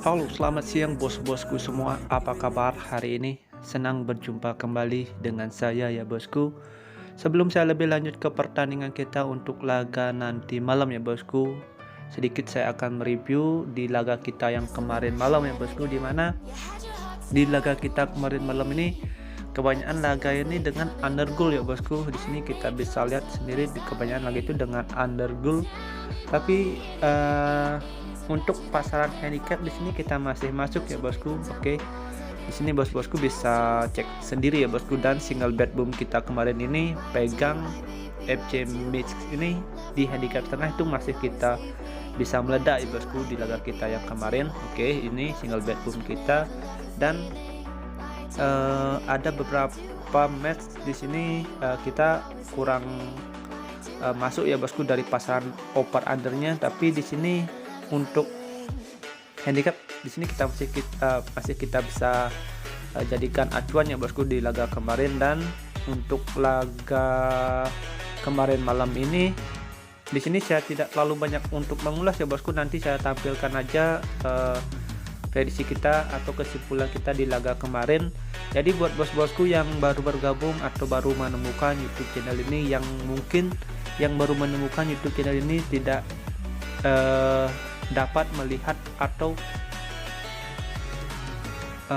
Halo, selamat siang bos-bosku semua. Apa kabar hari ini? Senang berjumpa kembali dengan saya ya bosku. Sebelum saya lebih lanjut ke pertandingan kita untuk laga nanti malam ya bosku, sedikit saya akan mereview di laga kita yang kemarin malam ya bosku, di mana di laga kita kemarin malam ini kebanyakan laga ini dengan undergoal ya bosku. Di sini kita bisa lihat sendiri di kebanyakan laga itu dengan undergoal. Tapi untuk pasaran handicap di sini kita masih masuk ya bosku. Oke. Di sini bos-bosku bisa cek sendiri ya bosku, dan single bet boom kita kemarin ini pegang FC Mix ini di handicap setengah itu masih kita bisa meledak ya bosku di laga kita yang kemarin. Oke, ini single bet boom kita, dan ada beberapa match di sini kita kurang masuk ya bosku dari pasaran over undernya. Tapi di sini untuk handicap di sini kita masih kita bisa jadikan acuan ya bosku di laga kemarin. Dan untuk laga kemarin malam ini di sini saya tidak terlalu banyak untuk mengulas ya bosku. Nanti saya tampilkan aja prediksi kita atau kesimpulan kita di laga kemarin. Jadi buat bos-bosku yang baru bergabung atau baru menemukan YouTube channel ini, yang mungkin yang baru menemukan YouTube channel ini tidak dapat melihat atau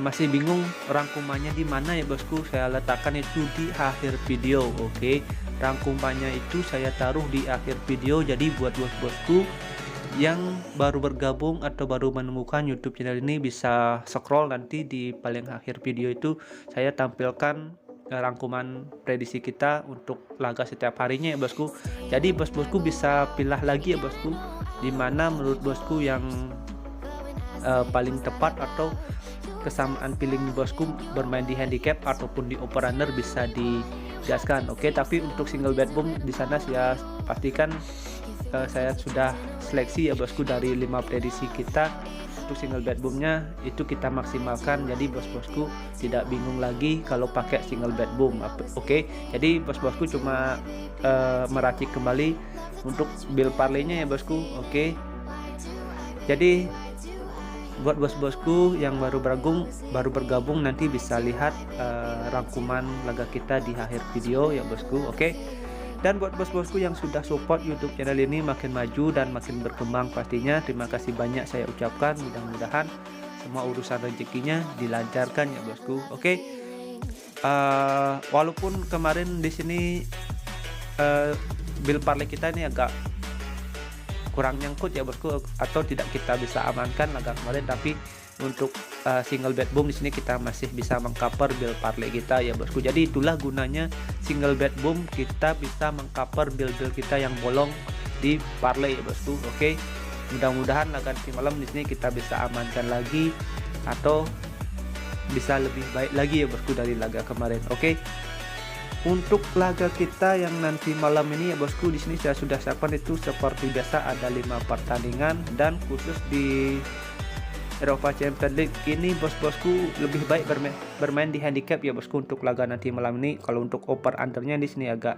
masih bingung rangkumannya di mana ya bosku, saya letakkan itu di akhir video. Oke, rangkumannya itu saya taruh di akhir video. Jadi buat bos-bosku yang baru bergabung atau baru menemukan YouTube channel ini bisa scroll, nanti di paling akhir video itu saya tampilkan rangkuman prediksi kita untuk laga setiap harinya ya bosku. Jadi bos-bosku bisa pilih lagi ya bosku, dimana menurut bosku yang paling tepat atau kesamaan pilih bosku bermain di handicap ataupun di over under bisa digaskan. Oke, tapi untuk single bet boom di sana saya pastikan saya sudah seleksi ya bosku dari 5 prediksi kita. Untuk single bet boomnya itu kita maksimalkan, jadi bos-bosku tidak bingung lagi kalau pakai single bet boom. Oke, jadi bos-bosku cuma meracik kembali untuk build parlaynya ya bosku. Oke, jadi buat bos-bosku yang baru bergabung nanti bisa lihat rangkuman laga kita di akhir video ya bosku. Oke. Dan buat bos-bosku yang sudah support YouTube channel ini makin maju dan makin berkembang pastinya, terima kasih banyak saya ucapkan. Mudah-mudahan semua urusan rezekinya dilancarkan ya bosku. Oke. Walaupun kemarin di sini build parlay kita ini agak kurang nyangkut ya bosku, atau tidak kita bisa amankan laga kemarin, tapi untuk single bet boom di sini kita masih bisa mengcover build parlay kita ya bosku. Jadi itulah gunanya single bet boom, kita bisa mengcover build kita yang bolong di parlay ya bosku. Oke, mudah-mudahan laga nanti malam di sini kita bisa amankan lagi atau bisa lebih baik lagi ya bosku dari laga kemarin. Oke. Untuk laga kita yang nanti malam ini ya bosku, di sini saya sudah siapkan itu seperti biasa ada 5 pertandingan, dan khusus di Eropa Champions League ini bos-bosku lebih baik bermain di handicap ya bosku untuk laga nanti malam ini. Kalau untuk over undernya di sini agak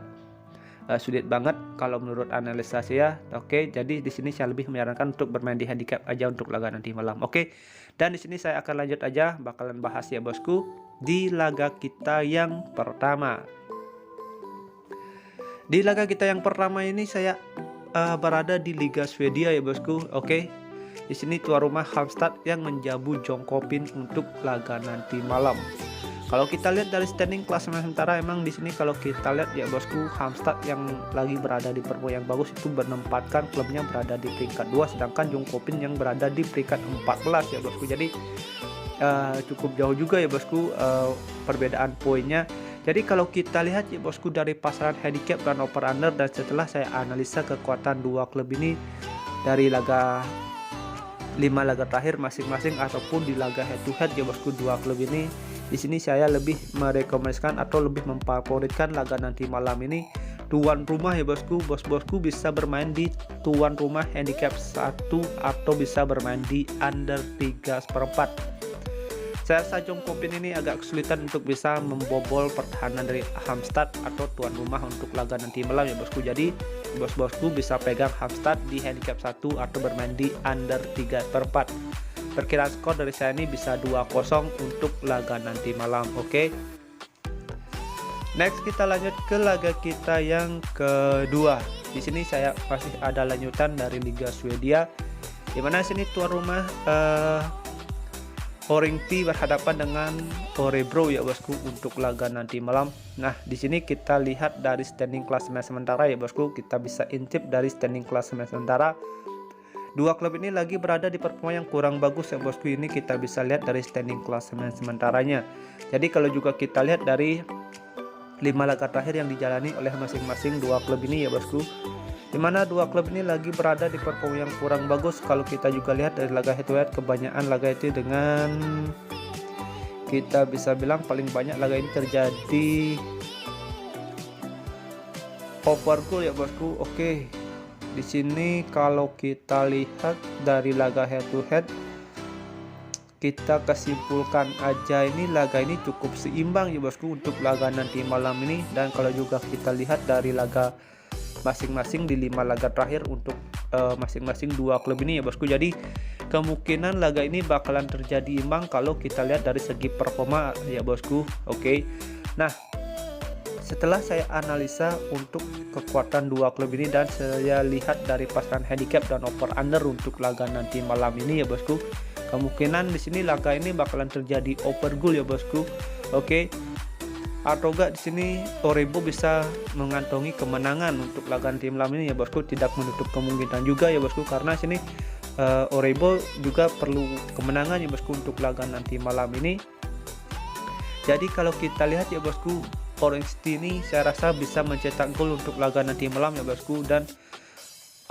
sulit banget kalau menurut analisa saya. Oke, jadi di sini saya lebih menyarankan untuk bermain di handicap aja untuk laga nanti malam. Oke, dan di sini saya akan lanjut aja bakalan bahas ya bosku di laga kita yang pertama. Di laga kita yang pertama ini saya berada di Liga Swedia ya bosku. Oke. Di sini tuan rumah Halmstad yang menjamu Jönköping untuk laga nanti malam. Kalau kita lihat dari standing klasemen sementara, emang di sini kalau kita lihat ya bosku, Halmstad yang lagi berada di performa yang bagus itu menempatkan klubnya berada di peringkat 2, sedangkan Jönköping yang berada di peringkat 14 ya bosku. Jadi cukup jauh juga ya bosku perbedaan poinnya. Jadi kalau kita lihat ya bosku dari pasaran handicap dan over under, dan setelah saya analisa kekuatan dua klub ini dari laga 5 laga terakhir masing-masing ataupun di laga head to head ya bosku, dua klub ini di sini saya lebih merekomendasikan atau lebih memfavoritkan laga nanti malam ini tuan rumah ya bosku. Bos-bosku bisa bermain di tuan rumah handicap 1 atau bisa bermain di under 3/4. Saya rasa Jönköping ini agak kesulitan untuk bisa membobol pertahanan dari Halmstad atau tuan rumah untuk laga nanti malam ya bosku. Jadi bos-bosku bisa pegang Halmstad di handicap 1 atau bermain di under 3/4. perkiraan skor dari saya ini bisa 2-0 untuk laga nanti malam. Oke. Next kita lanjut ke laga kita yang kedua. Di sini saya masih ada lanjutan dari Liga Swedia, dimana sini tuan rumah Oringti berhadapan dengan Örebro ya bosku untuk laga nanti malam. Nah, di sini kita lihat dari standing klasemen sementara ya bosku. Kita bisa intip dari standing klasemen sementara. Dua klub ini lagi berada di performa yang kurang bagus ya bosku. Ini kita bisa lihat dari standing klasemen sementaranya. Jadi kalau juga kita lihat dari 5 laga terakhir yang dijalani oleh masing-masing dua klub ini ya bosku, dimana dua klub ini lagi berada di performa yang kurang bagus. Kalau kita juga lihat dari laga head to head, kebanyakan laga itu dengan kita bisa bilang paling banyak laga ini terjadi over goal ya bosku. Oke, di sini kalau kita lihat dari laga head to head, kita kesimpulan aja ini laga ini cukup seimbang ya bosku untuk laga nanti malam ini. Dan kalau juga kita lihat dari laga masing-masing di 5 laga terakhir untuk masing-masing dua klub ini ya bosku, jadi kemungkinan laga ini bakalan terjadi imbang kalau kita lihat dari segi performa ya bosku. Oke. Nah, setelah saya analisa untuk kekuatan dua klub ini dan saya lihat dari pasaran handicap dan over under untuk laga nanti malam ini ya bosku, kemungkinan di sini laga ini bakalan terjadi over goal ya bosku. Oke. Atau enggak di sini Örebro bisa mengantongi kemenangan untuk laga nanti malam ini ya bosku. Tidak menutup kemungkinan juga ya bosku, karena sini Örebro juga perlu kemenangan ya bosku untuk laga nanti malam ini. Jadi kalau kita lihat ya bosku, Oringti ini saya rasa bisa mencetak gol untuk laga nanti malam ya bosku, dan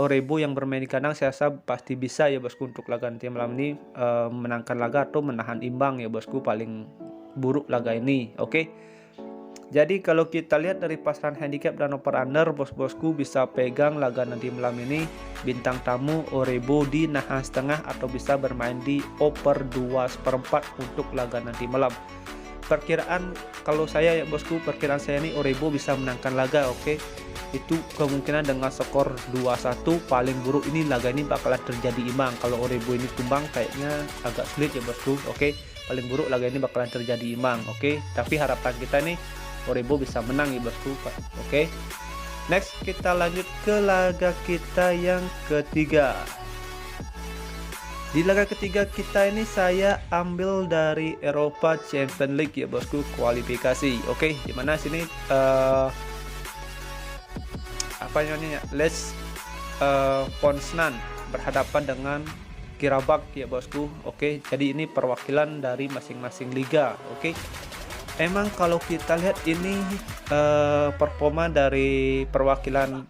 Örebro yang bermain di kandang saya rasa pasti bisa ya bosku untuk laga nanti malam ini menangkan laga atau menahan imbang ya bosku, paling buruk laga ini. Oke. Jadi kalau kita lihat dari pasaran handicap dan over under, bos-bosku bisa pegang laga nanti malam ini bintang tamu Örebro di nahan setengah atau bisa bermain di over 2/4 untuk laga nanti malam. Perkiraan kalau saya ya bosku, perkiraan saya ini Örebro bisa menangkan laga. Oke. Itu kemungkinan dengan skor 2-1, paling buruk ini laga ini bakalan terjadi imbang. Kalau Örebro ini tumbang kayaknya agak sulit ya bosku. Oke. Paling buruk laga ini bakalan terjadi imbang. Oke. Tapi harapan kita nih Örebro bisa menang ya bosku. Oke. Next kita lanjut ke laga kita yang ketiga. Di laga ketiga kita ini saya ambil dari Eropa Champions League ya bosku, kualifikasi. Oke, dimana sini apa namanya, Les Poznan berhadapan dengan Karabakh ya bosku. Oke, jadi ini perwakilan dari masing-masing liga. Oke. Emang kalau kita lihat ini performa dari perwakilan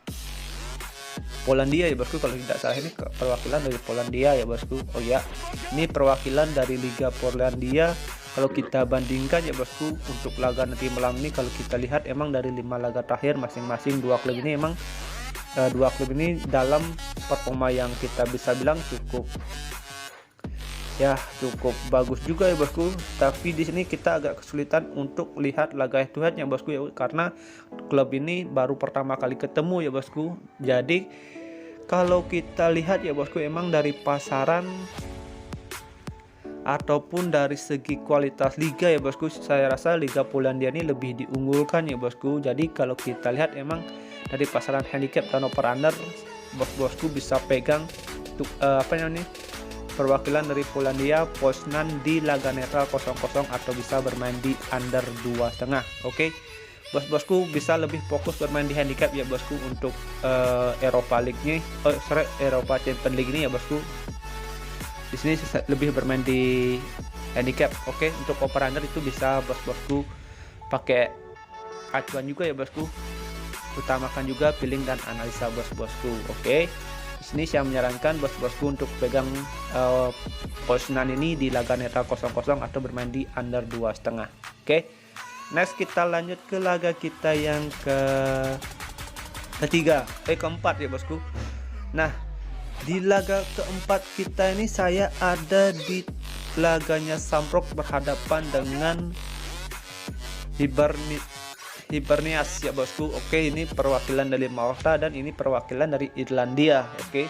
Polandia ya bosku, kalau tidak salah ini perwakilan dari Polandia ya bosku. Oh ya, ini perwakilan dari Liga Polandia. Kalau kita bandingkan ya bosku untuk laga nanti malam ini, kalau kita lihat emang dari 5 laga terakhir masing-masing dua klub ini emang dua klub ini dalam performa yang kita bisa bilang cukup bagus juga ya bosku. Tapi di sini kita agak kesulitan untuk lihat laga head to headnya bosku ya, karena klub ini baru pertama kali ketemu ya bosku. Jadi kalau kita lihat ya bosku, emang dari pasaran ataupun dari segi kualitas liga ya bosku, saya rasa Liga Polandia ini lebih diunggulkan ya bosku. Jadi kalau kita lihat emang dari pasaran handicap dan over under, bos-bosku bisa pegang untuk perwakilan dari Polandia Poznan di laga netral 0-0 atau bisa bermain di under 2,5. Oke. Bos-bosku bisa lebih fokus bermain di handicap ya bosku untuk Eropa League-nya, Eropa Champions League ini ya bosku. Di sini lebih bermain di handicap. Oke, untuk over under itu bisa bos-bosku pakai acuan juga ya bosku. Utamakan juga feeling dan analisa bos-bosku. Oke. Di sini saya menyarankan bos-bosku untuk pegang Poznan ini di laga netral 0-0 atau bermain di under 2,5. Oke. Next kita lanjut ke laga kita yang keempat ya bosku. Nah, di laga keempat kita ini saya ada di laganya Shamrock berhadapan dengan Hibernias ya bosku. Oke, ini perwakilan dari Malta dan ini perwakilan dari Irlandia. Oke,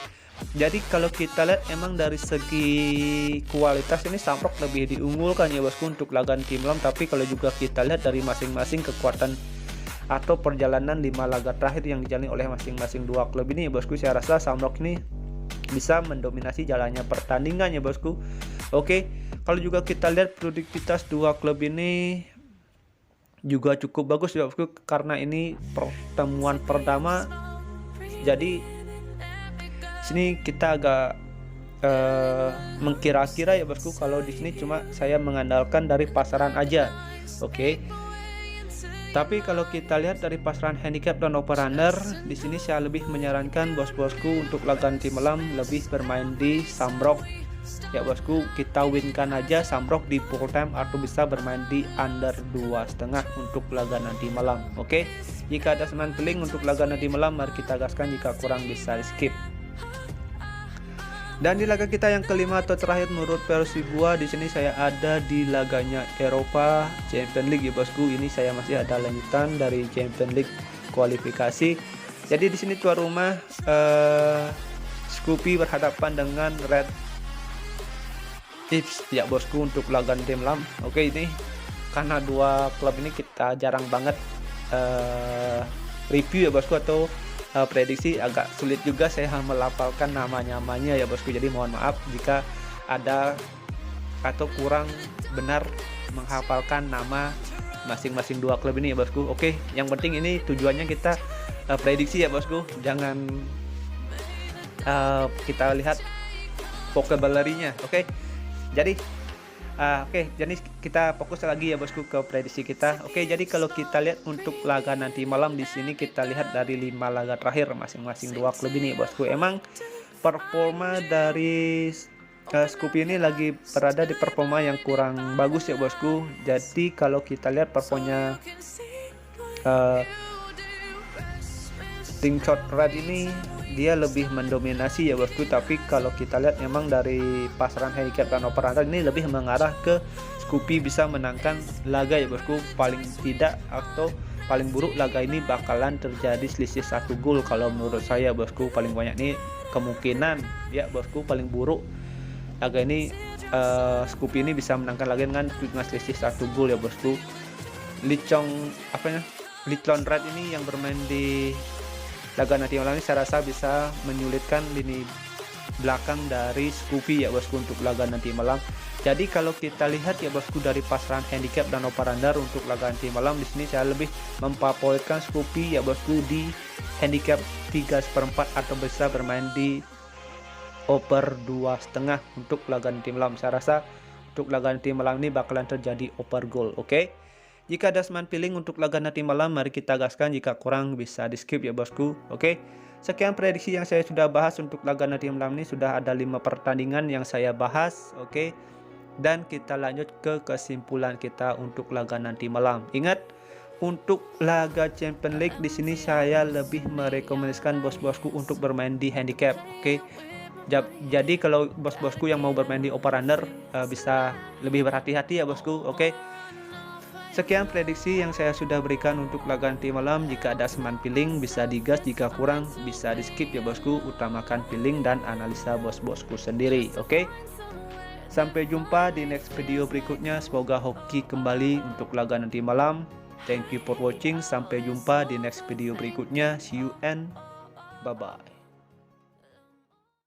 Jadi kalau kita lihat emang dari segi kualitas ini Samrock lebih diunggulkan ya bosku untuk laga nanti malam, tapi kalau juga kita lihat dari masing-masing kekuatan atau perjalanan 5 laga terakhir yang dijalani oleh masing-masing dua klub ini ya bosku, saya rasa Samrock ini bisa mendominasi jalannya pertandingan ya bosku. Oke, kalau juga kita lihat produktivitas dua klub ini juga cukup bagus ya bosku, karena ini pertemuan pertama. Jadi sini kita agak mengkira-kira ya bosku, kalau di sini cuma saya mengandalkan dari pasaran aja. Oke. Tapi kalau kita lihat dari pasaran handicap dan over under, di sini saya lebih menyarankan bos-bosku untuk laga nanti malam lebih bermain di Samrock. Ya bosku, kita winkan aja Samrock di full time atau bisa bermain di under 2,5 untuk laga nanti malam. Oke. Jika ada senan feeling untuk laga nanti malam, mari kita gaskan, jika kurang bisa di skip. Dan di laga kita yang kelima atau terakhir menurut versi gua, di sini saya ada di laganya Eropa Champions League ya bosku. Ini saya masih ada lanjutan dari Champions League kualifikasi. Jadi di sini tuan rumah Scoopy berhadapan dengan Red Tips ya bosku untuk laga tim lam. Oke, ini karena dua klub ini kita jarang banget review ya bosku atau prediksi, agak sulit juga saya melafalkan nama-namanya ya bosku, jadi mohon maaf jika ada atau kurang benar menghafalkan nama masing-masing dua klub ini ya bosku. Oke, yang penting ini tujuannya kita prediksi ya bosku, jangan kita lihat vocabulary-nya. Oke, jadi jadi kita fokus lagi ya bosku ke prediksi kita. Oke, jadi kalau kita lihat untuk laga nanti malam, di sini kita lihat dari 5 laga terakhir masing-masing dua klub ini bosku, emang performa dari Scoopy ini lagi berada di performa yang kurang bagus ya bosku. Jadi kalau kita lihat performanya Tim Shot Red ini dia lebih mendominasi ya bosku, tapi kalau kita lihat memang dari pasaran handicap dan over under ini lebih mengarah ke Scoopy bisa menangkan laga ya bosku. Paling tidak atau paling buruk laga ini bakalan terjadi selisih 1 gol kalau menurut saya bosku. Paling banyak nih kemungkinan ya bosku, paling buruk laga ini Scoopy ini bisa menangkan laga dengan selisih 1 gol ya bosku. Licong Red ini yang bermain di laga nanti malam ini saya rasa bisa menyulitkan lini belakang dari Scoopy ya bosku untuk laga nanti malam. Jadi kalau kita lihat ya bosku dari pasaran handicap dan over under untuk laga nanti malam, di sini saya lebih memfavoritkan Scoopy ya bosku di handicap 3/4 atau bisa bermain di over 2,5 untuk laga nanti malam. Saya rasa untuk laga nanti malam ini bakalan terjadi over goal. Oke. Jika ada seman feeling untuk laga nanti malam, mari kita gaskan, jika kurang bisa di skip ya bosku. Oke, sekian prediksi yang saya sudah bahas untuk laga nanti malam ini. Sudah ada 5 pertandingan yang saya bahas. Oke, dan kita lanjut ke kesimpulan kita untuk laga nanti malam. Ingat, untuk laga Champions League di sini saya lebih merekomendasikan bos-bosku untuk bermain di handicap. Oke, jadi kalau bos-bosku yang mau bermain di over under bisa lebih berhati-hati ya bosku. Oke. Sekian prediksi yang saya sudah berikan untuk laga nanti malam. Jika ada seman feeling bisa digas, jika kurang bisa di skip ya bosku. Utamakan feeling dan analisa bos-bosku sendiri. Oke. Sampai jumpa di next video berikutnya. Semoga hoki kembali untuk laga nanti malam. Thank you for watching. Sampai jumpa di next video berikutnya. See you and bye bye.